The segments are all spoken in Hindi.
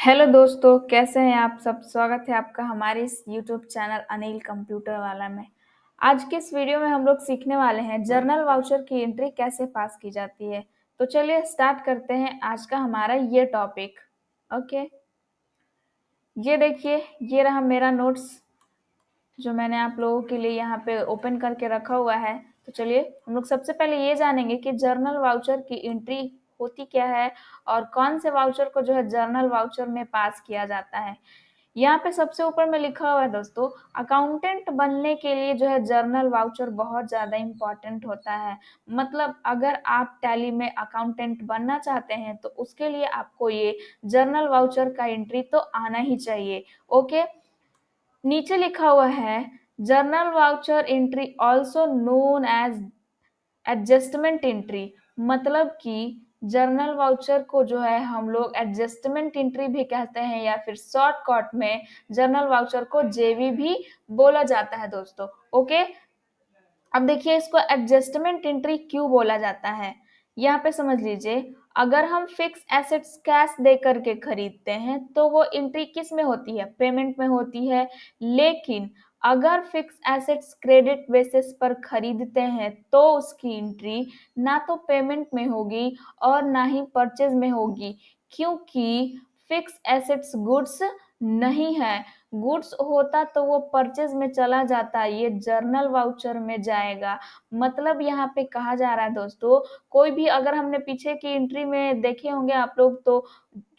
हेलो दोस्तों, कैसे हैं आप सब। स्वागत है आपका हमारे इस यूट्यूब चैनल अनिल कंप्यूटर वाला में। आज के इस वीडियो में हम लोग सीखने वाले हैं जर्नल वाउचर की एंट्री कैसे पास की जाती है। तो चलिए स्टार्ट करते हैं आज का हमारा ये टॉपिक। ओके, ये देखिए, ये रहा मेरा नोट्स जो मैंने आप लोगों के लिए यहाँ पे ओपन करके रखा हुआ है। तो चलिए हम लोग सबसे पहले ये जानेंगे कि जर्नल वाउचर की एंट्री होती क्या है और कौन से वाउचर को जो है जर्नल वाउचर में पास किया जाता है। यहाँ पे सबसे ऊपर में लिखा हुआ है दोस्तों, अकाउंटेंट बनने के लिए जो है जर्नल वाउचर बहुत ज्यादा इम्पोर्टेंट होता है। मतलब अगर आप टैली में अकाउंटेंट बनना चाहते हैं तो उसके लिए आपको ये जर्नल वाउचर का एंट्री तो आना ही चाहिए। ओके, नीचे लिखा हुआ है journal voucher entry also known as adjustment entry. मतलब कि जर्नल वाउचर को जो है हम लोग एडजस्टमेंट एंट्री भी कहते हैं या फिर शॉर्टकट में जर्नल वाउचर को जेवी भी बोला जाता है दोस्तों। ओके, अब देखिए इसको एडजस्टमेंट एंट्री क्यों बोला जाता है, यहाँ पे समझ लीजिए। अगर हम फिक्स एसेट्स कैश दे करके खरीदते हैं तो वो एंट्री किस में होती है, पेमेंट में होती है। लेकिन अगर फिक्स एसेट्स क्रेडिट बेसिस पर खरीदते हैं तो उसकी एंट्री ना तो पेमेंट में होगी और ना ही परचेज में होगी, क्योंकि फिक्स एसेट्स गुड्स नहीं है। गुड्स होता तो वो परचेज में चला जाता, ये जर्नल वाउचर में जाएगा। मतलब यहाँ पे कहा जा रहा है दोस्तों, कोई भी अगर हमने पीछे की एंट्री में देखे होंगे आप लोग, तो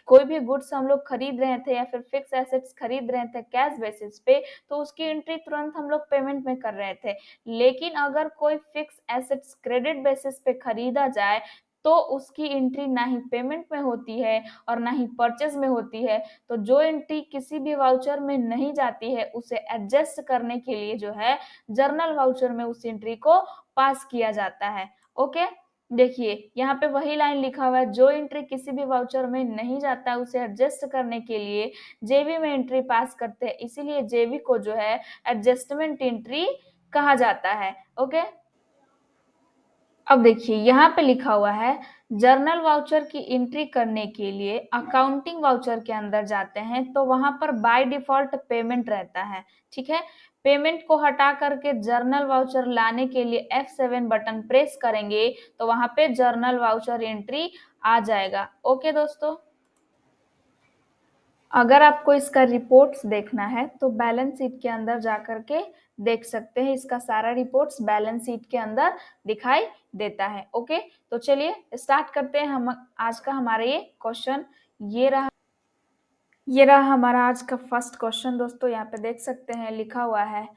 कोई भी गुड्स हम लोग खरीद रहे थे या फिर फिक्स एसेट्स खरीद रहे थे कैश बेसिस पे, तो उसकी एंट्री तुरंत हम लोग पेमेंट में कर रहे थे। लेकिन अगर कोई फिक्स एसेट्स क्रेडिट बेसिस पे खरीदा जाए तो उसकी एंट्री ना ही पेमेंट में होती है और ना ही परचेज में होती है। तो जो एंट्री किसी भी वाउचर में नहीं जाती है उसे एडजस्ट करने के लिए जो है जर्नल वाउचर में उस एंट्री को पास किया जाता है। ओके, देखिए यहाँ पे वही लाइन लिखा हुआ है, जो एंट्री किसी भी वाउचर में नहीं जाता है उसे एडजस्ट करने के लिए जेवी में एंट्री पास करते हैं, इसीलिए जेवी को जो है एडजस्टमेंट एंट्री कहा जाता है। ओके, अब देखिए यहाँ पे लिखा हुआ है जर्नल वाउचर की एंट्री करने के लिए अकाउंटिंग वाउचर के अंदर जाते हैं तो वहां पर बाय डिफॉल्ट पेमेंट रहता है। ठीक है, पेमेंट को हटा करके जर्नल वाउचर लाने के लिए F7 बटन प्रेस करेंगे तो वहां पे जर्नल वाउचर एंट्री आ जाएगा। ओके दोस्तों, अगर आपको इसका रिपोर्ट्स देखना है तो बैलेंस शीट के अंदर जाकर के देख सकते हैं। इसका सारा रिपोर्ट्स बैलेंस शीट के अंदर दिखाई देता है। ओके, तो चलिए स्टार्ट करते हैं हम आज का हमारा ये क्वेश्चन। ये रहा हमारा आज का फर्स्ट क्वेश्चन दोस्तों। यहाँ पे देख सकते हैं लिखा हुआ है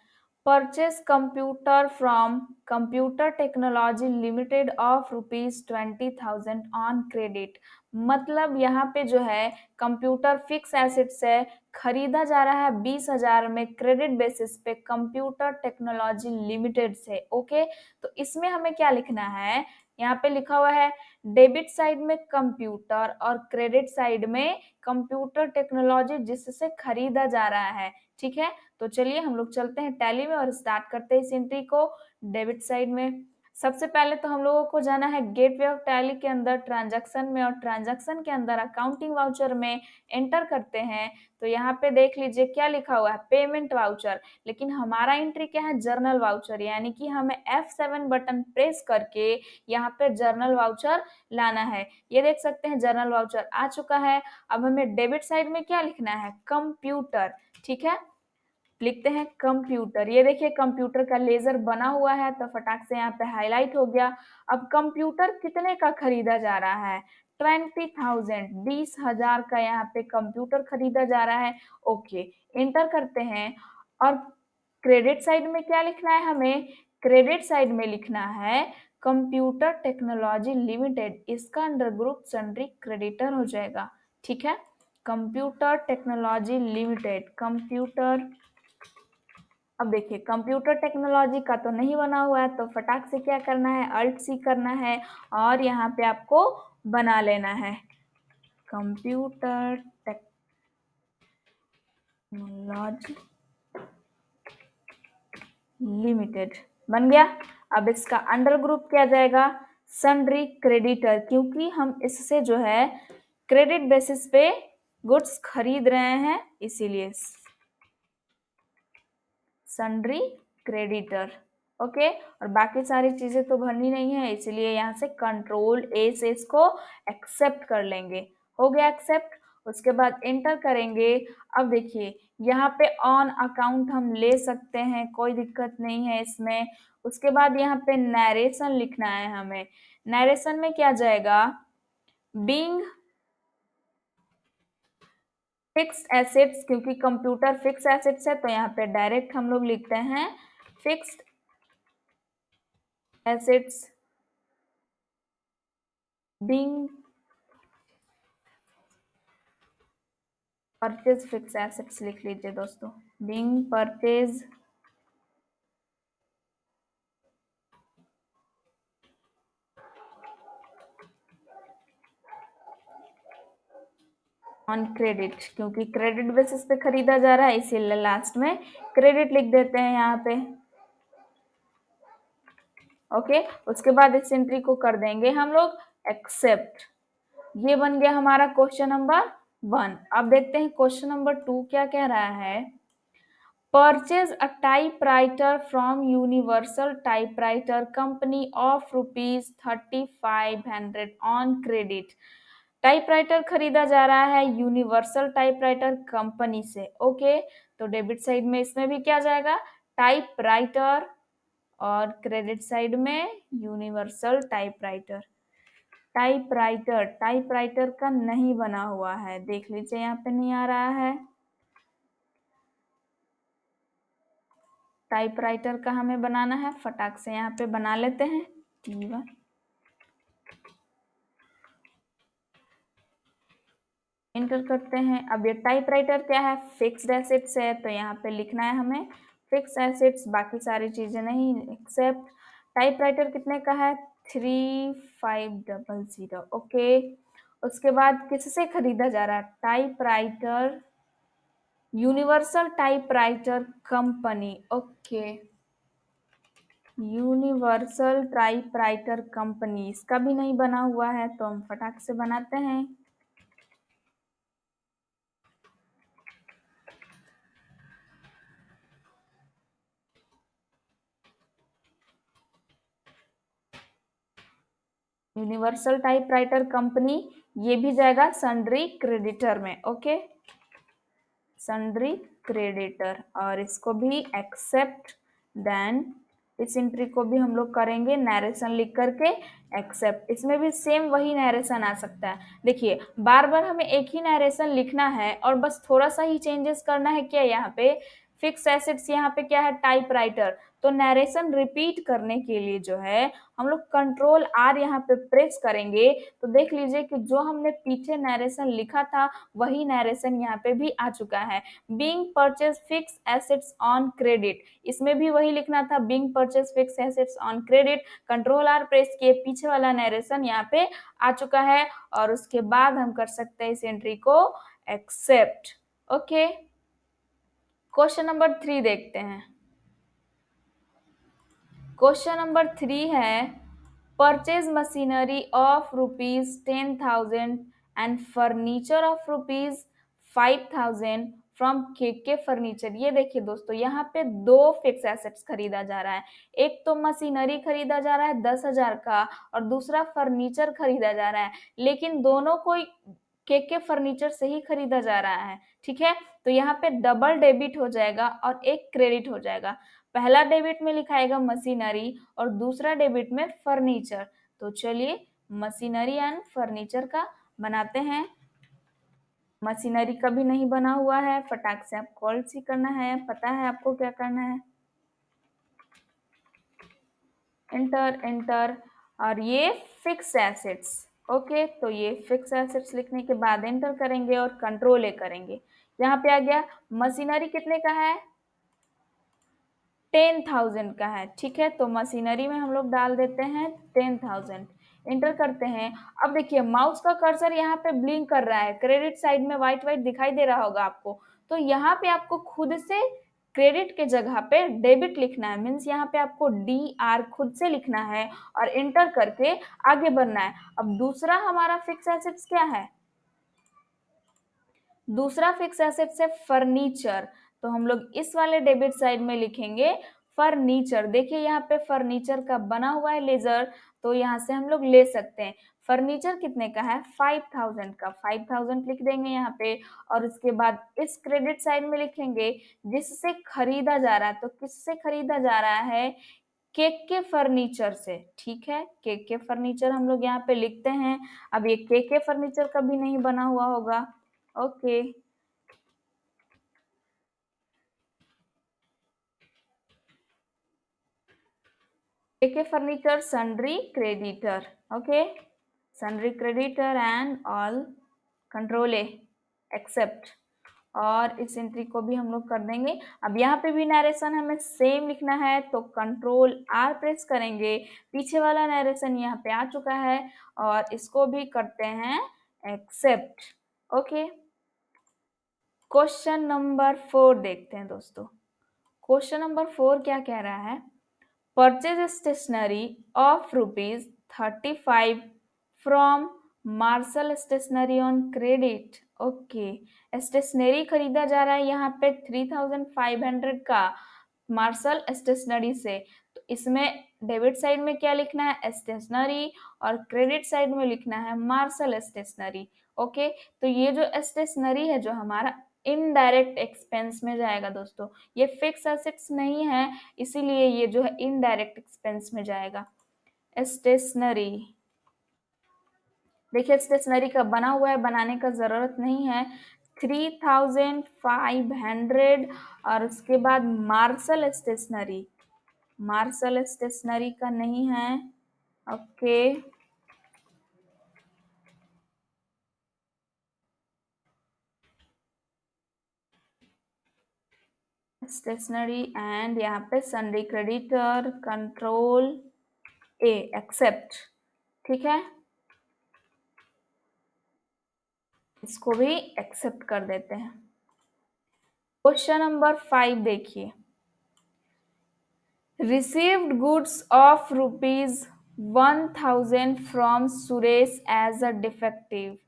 purchase computer from computer technology limited of ₹20,000 on credit. मतलब यहाँ पे जो है कंप्यूटर फिक्स एसेट्स है, खरीदा जा रहा है 20,000 में क्रेडिट बेसिस पे कंप्यूटर टेक्नोलॉजी लिमिटेड से। ओके, तो इसमें हमें क्या लिखना है, यहाँ पे लिखा हुआ है डेबिट साइड में कंप्यूटर और क्रेडिट साइड में कंप्यूटर टेक्नोलॉजी जिससे खरीदा जा रहा है। ठीक है, तो चलिए हम लोग चलते हैं टैली में और स्टार्ट करते हैं इस एंट्री को डेबिट साइड में। सबसे पहले तो हम लोगों को जाना है गेटवे ऑफ टैली के अंदर ट्रांजैक्शन में, और ट्रांजैक्शन के अंदर अकाउंटिंग वाउचर में एंटर करते हैं। तो यहाँ पे देख लीजिए क्या लिखा हुआ है, पेमेंट वाउचर। लेकिन हमारा एंट्री क्या है, जर्नल वाउचर, यानी कि हमें F7 बटन प्रेस करके यहाँ पे जर्नल वाउचर लाना है। ये देख सकते हैं जर्नल वाउचर आ चुका है। अब हमें डेबिट साइड में क्या लिखना है, कंप्यूटर। ठीक है, लिखते हैं कंप्यूटर। ये देखिए कंप्यूटर का लेजर बना हुआ है तो फटाक से यहाँ पे हाईलाइट हो गया। अब कंप्यूटर कितने का खरीदा जा रहा है, 20,000, 20,000 का यहाँ पे कंप्यूटर खरीदा जा रहा है। ओके, एंटर करते हैं। और क्रेडिट साइड में क्या लिखना है हमें, क्रेडिट साइड में लिखना है कंप्यूटर टेक्नोलॉजी लिमिटेड, इसका अंडर ग्रुप सन्ड्री क्रेडिटर हो जाएगा। ठीक है, कंप्यूटर टेक्नोलॉजी लिमिटेड, कंप्यूटर। अब देखिए कंप्यूटर टेक्नोलॉजी का तो नहीं बना हुआ है तो फटाक से क्या करना है, अल्ट सी करना है और यहाँ पे आपको बना लेना है कंप्यूटर टेक्नोलॉजी लिमिटेड, बन गया। अब इसका अंडर ग्रुप क्या जाएगा, सन्ड्री क्रेडिटर, क्योंकि हम इससे जो है क्रेडिट बेसिस पे गुड्स खरीद रहे हैं इसीलिए सन्ड्री क्रेडिटर। ओके, और बाकी सारी चीजें तो भरनी नहीं है, इसलिए यहाँ से कंट्रोल ए से इसको एक्सेप्ट कर लेंगे। हो गया एक्सेप्ट। उसके बाद एंटर करेंगे। अब देखिए यहाँ पे ऑन अकाउंट हम ले सकते हैं, कोई दिक्कत नहीं है इसमें। उसके बाद यहाँ पे नरेशन लिखना है हमें। नरेशन में क्या जाएगा, बीइंग फिक्स्ड एसेट्स, क्योंकि कंप्यूटर फिक्स एसेट्स है तो यहाँ पे डायरेक्ट हम लोग लिखते हैं fixed assets being purchase. Fix assets लिख लीजिए दोस्तों, बीइंग परचेज ऑन क्रेडिट, क्योंकि क्रेडिट बेसिस पे खरीदा जा रहा है इसीलिए लास्ट में क्रेडिट लिख देते हैं यहाँ पे। ओके, उसके बाद इस एंट्री को कर देंगे हम लोग एक्सेप्ट। ये बन गया हमारा क्वेश्चन नंबर 1। अब देखते हैं क्वेश्चन नंबर 2 क्या कह रहा है। Purchase a typewriter from Universal Typewriter Company of rupees 3500 on credit। Typewriter खरीदा जा रहा है यूनिवर्सल टाइपराइटर कंपनी से। ओके, तो डेबिट साइड में इसमें भी क्या जाएगा, टाइपराइटर, और क्रेडिट साइड में यूनिवर्सल टाइपराइटर। टाइपराइटर टाइपराइटर का नहीं बना हुआ है, देख लीजिए यहाँ पे नहीं आ रहा है। टाइपराइटर का हमें बनाना है, फटाक से यहाँ पे बना लेते हैं T1। इंटर करते हैं। अब ये टाइपराइटर क्या है, फिक्स्ड एसेट्स है, तो यहाँ पे लिखना है हमें फिक्स एसेट्स, बाकी सारी चीजें नहीं, एक्सेप्ट। टाइपराइटर कितने का है, 3500। ओके, उसके बाद किससे खरीदा जा रहा है, typewriter universal typewriter company. Okay, universal typewriter company, इसका भी नहीं बना हुआ है तो हम फटाक से बनाते हैं। यूनिवर्सल टाइपराइटर कंपनी, ये भी जाएगा सन्ड्री क्रेडिटर में। ओके, सन्ड्री क्रेडिटर, और इसको भी एक्सेप्ट। देन इस एंट्री को भी हम लोग करेंगे नरेशन लिख करके एक्सेप्ट। इसमें भी सेम वही नरेशन आ सकता है। देखिए बार बार हमें एक ही नरेशन लिखना है और बस थोड़ा सा ही चेंजेस करना है। क्या यहाँ पे फिक्स एसेट्स, यहाँ पे क्या है टाइपराइटर, तो नरेशन रिपीट करने के लिए जो है हम लोग कंट्रोल आर यहाँ पे प्रेस करेंगे तो देख लीजिए कि जो हमने पीछे नरेशन लिखा था वही नरेशन यहाँ पे भी आ चुका है। Being purchase fix assets on credit, इसमें भी वही लिखना था, being purchase fix assets on credit. Control are press किए, पीछे वाला नरेशन यहाँ पे आ चुका है, और उसके बाद हम कर सकते हैं इस एंट्री को एक्सेप्ट। ओके, क्वेश्चन नंबर 3 देखते हैं। क्वेश्चन नंबर 3 है purchase machinery of ₹10,000 and furniture of ₹5,000 from K K furniture. ये देखिए दोस्तों यहाँ पे दो फिक्स एसेट्स खरीदा जा रहा है। एक तो मशीनरी खरीदा जा रहा है 10,000 का, और दूसरा फर्नीचर खरीदा जा रहा है, लेकिन दोनों को केके फर्नीचर से ही खरीदा जा रहा है। ठीक है, तो यहाँ पे डबल डेबिट हो जाएगा और एक क्रेडिट हो जाएगा। पहला डेबिट में लिखाएगा मशीनरी और दूसरा डेबिट में फर्नीचर। तो चलिए मशीनरी एंड फर्नीचर का बनाते हैं। मशीनरी का भी नहीं बना हुआ है, फटाक से आप कॉल सी करना है, पता है आपको क्या करना है, एंटर एंटर। और ये फिक्स एसेट्स। ओके, तो ये फिक्स एसेट्स लिखने के बाद एंटर करेंगे और कंट्रोल ए करेंगे। यहाँ पे आ गया मशीनरी कितने का है, 10,000 का है। ठीक है, तो मशीनरी में हम लोग डाल देते हैं 10,000, एंटर करते हैं। अब देखिए माउस का कर्सर यहाँ पे ब्लिंक कर रहा है, क्रेडिट साइड में व्हाइट व्हाइट दिखाई दे रहा होगा आपको, तो यहाँ पे आपको खुद से क्रेडिट के जगह पे डेबिट लिखना है, मीन्स यहाँ पे आपको DR खुद से लिखना है और एंटर करके आगे बढ़ना है। अब दूसरा हमारा फिक्स एसेट्स क्या है, दूसरा फिक्स एसेट्स है फर्नीचर, तो हम लोग इस वाले डेबिट साइड में लिखेंगे फर्नीचर। देखिए यहाँ पे फर्नीचर का बना हुआ है लेजर, तो यहाँ से हम लोग ले सकते हैं। फर्नीचर कितने का है? 5000 का, 5000 लिख देंगे यहाँ पे। और उसके बाद इस क्रेडिट साइड में लिखेंगे जिससे खरीदा जा रहा है, तो किससे खरीदा जा रहा है? केक के फर्नीचर से। ठीक है, केक के फर्नीचर हम लोग यहाँ पे लिखते हैं। अब ये केक के फर्नीचर कभी नहीं बना हुआ होगा। ओके, केक के furniture sundry creditor. Okay, sundry creditor and all, control A, accept. और इस एंट्री को भी हम लोग कर देंगे। अब यहाँ पे भी नरेशन हमें सेम लिखना है, तो कंट्रोल आर प्रेस करेंगे। पीछे वाला नरेशन यहाँ पे आ चुका है और इसको भी करते हैं एक्सेप्ट। ओके, क्वेश्चन नंबर 4 देखते हैं दोस्तों। क्वेश्चन नंबर 4 क्या कह रहा है? Purchase stationery of ₹35 from Marshal stationery on credit. Okay, stationery खरीदा जा रहा है यहाँ पे 3500 का मार्शल स्टेशनरी से। तो इसमें डेबिट साइड में क्या लिखना है? स्टेशनरी, और क्रेडिट साइड में लिखना है मार्शल स्टेशनरी। ओके, तो ये जो स्टेशनरी है जो हमारा इनडायरेक्ट एक्सपेंस में जाएगा दोस्तों, ये फिक्स एसेट्स नहीं है, इसीलिए ये जो है इनडायरेक्ट एक्सपेंस में जाएगा। स्टेशनरी, देखिए स्टेशनरी का बना हुआ है, बनाने का जरूरत नहीं है। 3500, और उसके बाद मार्शल स्टेशनरी, मार्शल स्टेशनरी का नहीं है। ओके, स्टेशनरी एंड यहाँ पे sundry creditor, control A, accept. ठीक है, इसको भी एक्सेप्ट कर देते हैं। क्वेश्चन नंबर 5 देखिए, received goods of ₹1000 from Suresh as a defective.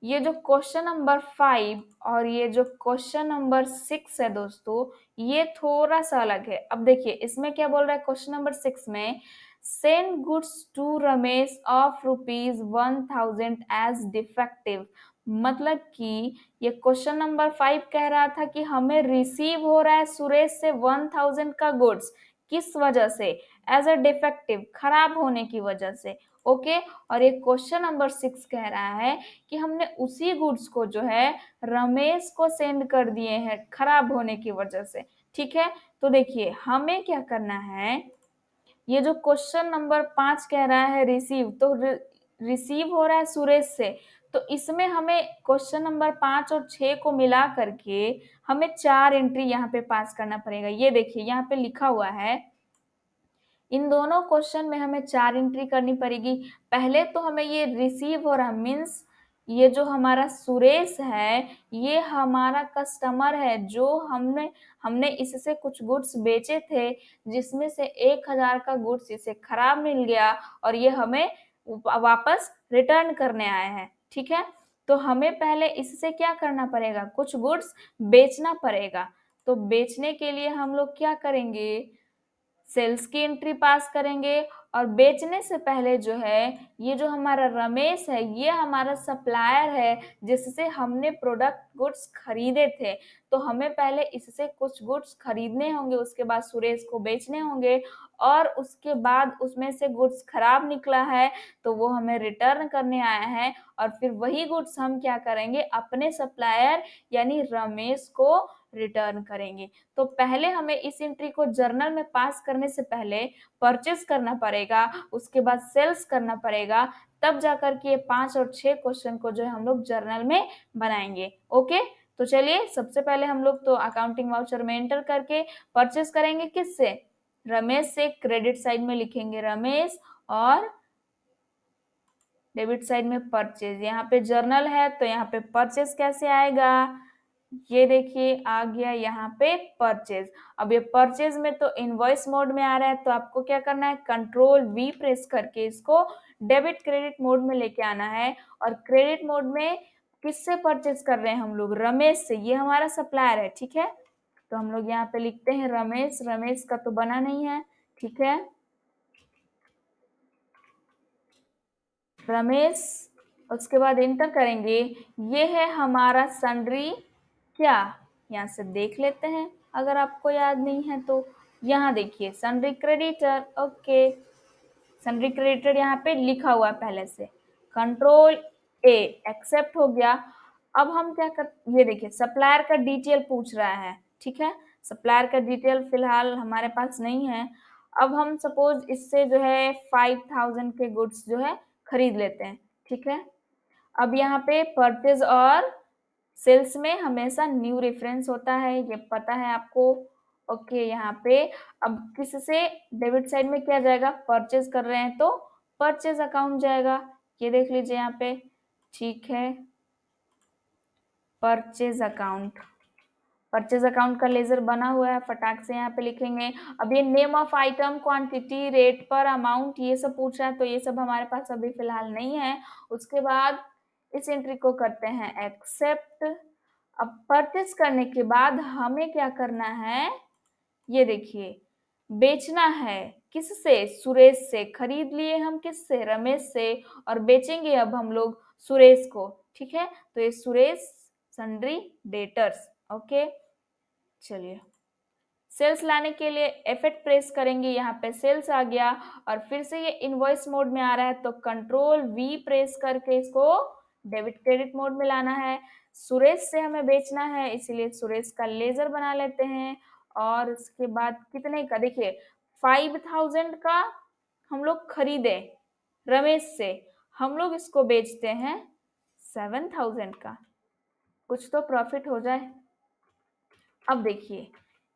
ये जो क्वेश्चन नंबर 5 और ये जो क्वेश्चन नंबर 6 है दोस्तों, ये थोड़ा सा अलग है। अब देखिए इसमें क्या बोल रहा है क्वेश्चन नंबर 6 में, send goods to Ramesh of ₹1000 as defective. मतलब कि ये क्वेश्चन नंबर 5 कह रहा था कि हमें रिसीव हो रहा है सुरेश से 1000 का गुड्स, किस वजह से? एज अ डिफेक्टिव, खराब होने की वजह से। ओके, और ये क्वेश्चन नंबर 6 कह रहा है कि हमने उसी गुड्स को जो है रमेश को सेंड कर दिए हैं खराब होने की वजह से। ठीक है, तो देखिए हमें क्या करना है, ये जो क्वेश्चन नंबर 5 कह रहा है रिसीव, तो रिसीव हो रहा है सुरेश से, तो इसमें हमें क्वेश्चन नंबर 5 और 6 को मिला करके हमें 4 एंट्री यहाँ पे पास करना पड़ेगा। ये देखिए यहाँ पे लिखा हुआ है, इन दोनों क्वेश्चन में हमें 4 एंट्री करनी पड़ेगी। पहले तो हमें ये रिसीव हो रहा मीन्स ये जो हमारा सुरेश है, ये हमारा कस्टमर है, जो हमने हमने इससे कुछ गुड्स बेचे थे, जिसमें से 1000 का गुड्स इसे खराब मिल गया और ये हमें वापस रिटर्न करने आए हैं। ठीक है, तो हमें पहले इससे क्या करना पड़ेगा? कुछ गुड्स बेचना पड़ेगा। तो बेचने के लिए हम लोग क्या करेंगे? सेल्स की एंट्री पास करेंगे। और बेचने से पहले जो है, ये जो हमारा रमेश है, ये हमारा सप्लायर है जिससे हमने प्रोडक्ट गुड्स खरीदे थे, तो हमें पहले इससे कुछ गुड्स खरीदने होंगे, उसके बाद सुरेश को बेचने होंगे, और उसके बाद उसमें से गुड्स खराब निकला है तो वो हमें रिटर्न करने आया है, और फिर वही गुड्स हम क्या करेंगे? अपने सप्लायर यानी रमेश को रिटर्न करेंगे। तो पहले हमें इस एंट्री को जर्नल में पास करने से पहले परचेज करना पड़ेगा, उसके बाद सेल्स करना पड़ेगा, तब जाकर के ये 5 और 6 क्वेश्चन को जो है हम लोग जर्नल में बनाएंगे। ओके, तो चलिए सबसे पहले हम लोग तो अकाउंटिंग वाउचर में एंटर करके परचेज करेंगे किससे? रमेश से। क्रेडिट साइड में लिखेंगे रमेश और डेबिट साइड में परचेज। यहाँ पे जर्नल है तो यहाँ पे परचेज कैसे आएगा? ये देखिए आ गया यहाँ पे परचेज। अब ये परचेज में तो इनवॉइस मोड में आ रहा है, तो आपको क्या करना है? कंट्रोल वी प्रेस करके इसको डेबिट क्रेडिट मोड में लेके आना है, और क्रेडिट मोड में किससे परचेज कर रहे हैं हम लोग? रमेश से। ये हमारा सप्लायर है, ठीक है। तो हम लोग यहाँ पे लिखते हैं रमेश। रमेश का तो बना नहीं है, ठीक है। रमेश, उसके बाद इंटर करेंगे। ये है हमारा सन्ड्री। क्या? यहाँ से देख लेते हैं अगर आपको याद नहीं है तो। यहाँ देखिए sundry creditor. Okay, sundry creditor यहाँ पे लिखा हुआ है पहले से। कंट्रोल ए, एक्सेप्ट हो गया। अब हम क्या कर, ये देखिए सप्लायर का डिटेल पूछ रहा है, ठीक है। सप्लायर का डिटेल फिलहाल हमारे पास नहीं है। अब हम सपोज इससे जो है 5000 के गुड्स जो है खरीद लेते हैं, ठीक है। अब यहाँ पे परचेज और सेल्स में हमेशा न्यू रेफरेंस होता है, ये पता है आपको। ओके, यहाँ पे अब किससे डेबिट साइड में क्या जाएगा? परचेज कर रहे हैं तो परचेज अकाउंट जाएगा। ये देख लीजिए यहाँ पे, ठीक है। परचेज अकाउंट, परचेज अकाउंट का लेजर बना हुआ है, फटाक से यहाँ पे लिखेंगे। अब ये name of item, quantity, rate पर, अमाउंट, ये सब पूछ रहा है तो ये सब हमारे पास अभी फिलहाल नहीं है। उसके बाद इस एंट्री को करते हैं एक्सेप्ट। अब परचेज करने के बाद हमें क्या करना है? ये देखिए, बेचना है। किससे? सुरेश से। खरीद लिए हम किससे? रमेश से। और बेचेंगे अब हम लोग सुरेश को, ठीक है। तो ये सुरेश सन्ड्री डेटर्स। ओके, चलिए सेल्स लाने के लिए F8 प्रेस करेंगे। यहाँ पे सेल्स आ गया और फिर से ये इनवॉइस मोड में आ रहा है तो कंट्रोल V प्रेस करके इसको डेबिट क्रेडिट मोड में लाना है। सुरेश से हमें बेचना है, इसीलिए सुरेश का लेजर बना लेते हैं। और उसके बाद कितने का? देखिए 5000 का हम लोग खरीदे रमेश से, हम लोग इसको बेचते हैं 7000 का। कुछ तो प्रॉफिट हो जाए। अब देखिए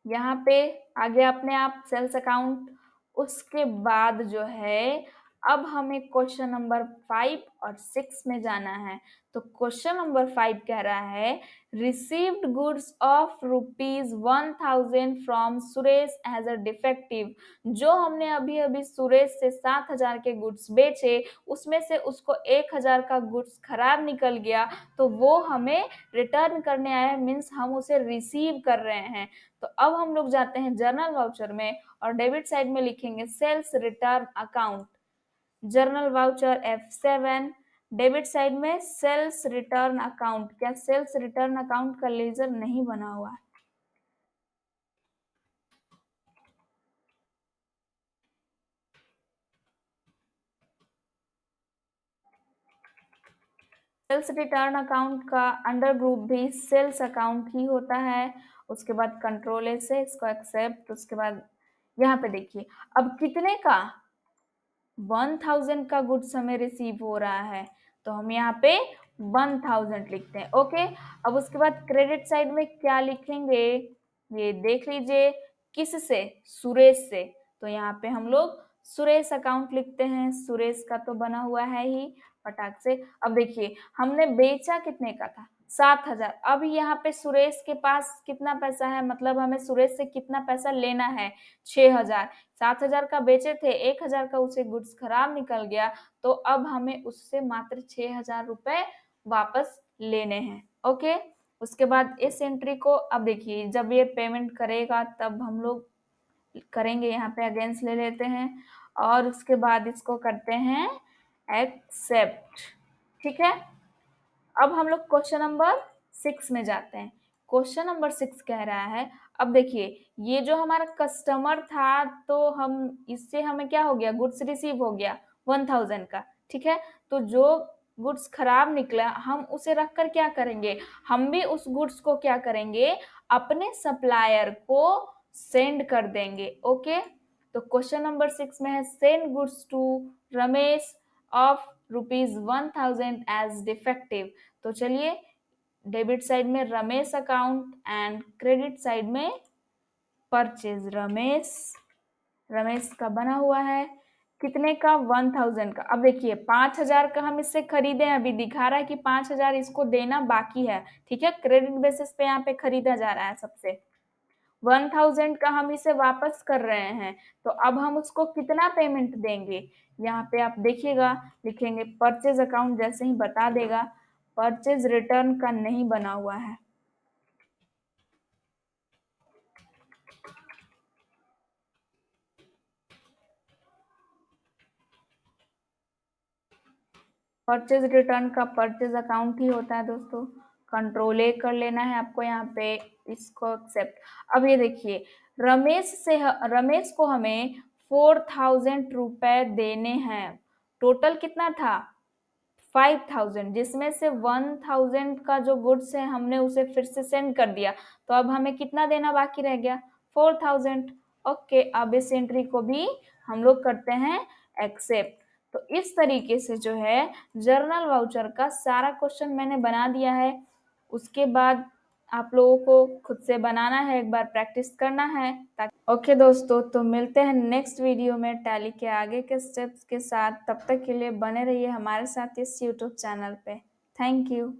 यहाँ पे आ गया अपने आप सेल्स अकाउंट। उसके बाद जो है अब हमें क्वेश्चन नंबर 5 और 6 में जाना है। तो क्वेश्चन नंबर 5 कह रहा है received goods of ₹1000 from Suresh as a defective. जो हमने अभी अभी सुरेश से 7000 के गुड्स बेचे, उसमें से उसको 1000 का गुड्स खराब निकल गया, तो वो हमें रिटर्न करने आया, मीन्स हम उसे रिसीव कर रहे हैं। तो अब हम लोग जाते हैं जर्नल वाउचर में और डेबिट साइड में लिखेंगे sales return account. Journal voucher F7, debit side में सेल्स रिटर्न अकाउंट। क्या सेल्स रिटर्न अकाउंट का लेजर नहीं बना हुआ है? सेल्स रिटर्न अकाउंट का अंडर ग्रुप भी सेल्स अकाउंट ही होता है। उसके बाद कंट्रोल ए से इसको एक्सेप्ट। उसके बाद यहाँ पे देखिए अब कितने का? 1000 का गुड्स हमें रिसीव हो रहा है तो हम यहाँ पे 1000 लिखते हैं। ओके, अब उसके बाद क्रेडिट साइड में क्या लिखेंगे? ये देख लीजिए, किस से? सुरेश से। तो यहाँ पे हम लोग सुरेश अकाउंट लिखते हैं। सुरेश का तो बना हुआ है ही, फटाक से। अब देखिए हमने बेचा कितने का था? 7000। अब यहाँ पे सुरेश के पास कितना पैसा है, मतलब हमें सुरेश से कितना पैसा लेना है? 6000। 7000 का बेचे थे, 1000 का उसे गुड्स खराब निकल गया, तो अब हमें उससे मात्र 6000 रुपए वापस लेने हैं। ओके, उसके बाद इस एंट्री को अब देखिए जब ये पेमेंट करेगा तब हम लोग करेंगे, यहाँ पे अगेंस्ट ले लेते हैं और उसके बाद इसको करते हैं एक्सेप्ट, ठीक है। अब हम लोग क्वेश्चन नंबर 6 में जाते हैं। क्वेश्चन नंबर 6 कह रहा है, अब देखिए ये जो हमारा कस्टमर था तो हम इससे हमें क्या हो गया? गुड्स रिसीव हो गया 1000 का, ठीक है। तो जो गुड्स खराब निकला हम उसे रखकर क्या करेंगे? हम भी उस गुड्स को क्या करेंगे? अपने सप्लायर को सेंड कर देंगे। ओके, तो क्वेश्चन नंबर 6 में है send goods to Ramesh of ₹1000 as defective. तो चलिए डेबिट साइड में Ramesh account and credit side में परचेज रमेश। रमेश का बना हुआ है कितने का? 1000 का। अब देखिए 5000 का हम इससे खरीदे, अभी दिखा रहा है कि 5000 इसको देना बाकी है, ठीक है। क्रेडिट बेसिस पे यहाँ पे खरीदा जा रहा है सबसे। 1000 का हम इसे वापस कर रहे हैं, तो अब हम उसको कितना पेमेंट देंगे? यहाँ पे आप देखिएगा, लिखेंगे परचेज अकाउंट, जैसे ही बता देगा परचेज रिटर्न का नहीं बना हुआ है। परचेज रिटर्न का परचेज अकाउंट ही होता है दोस्तों। कंट्रोल ए कर लेना है आपको यहाँ पे, इसको एक्सेप्ट। अब ये देखिए, रमेश को हमें 4000 रुपए देने हैं। टोटल कितना था? 5000, जिसमें से 1000 का जो गुड्स है हमने उसे फिर से सेंड कर दिया, तो अब हमें कितना देना बाकी रह गया? 4000। ओके, अब इस एंट्री को भी हम लोग करते हैं एक्सेप्ट। तो इस तरीके से जो है जर्नल वाउचर का सारा क्वेश्चन मैंने बना दिया है। उसके बाद आप लोगों को खुद से बनाना है, एक बार प्रैक्टिस करना है। ओके दोस्तों, तो मिलते हैं नेक्स्ट वीडियो में टैली के आगे के स्टेप्स के साथ। तब तक के लिए बने रहिए हमारे साथ इस यूट्यूब चैनल पे। Thank you.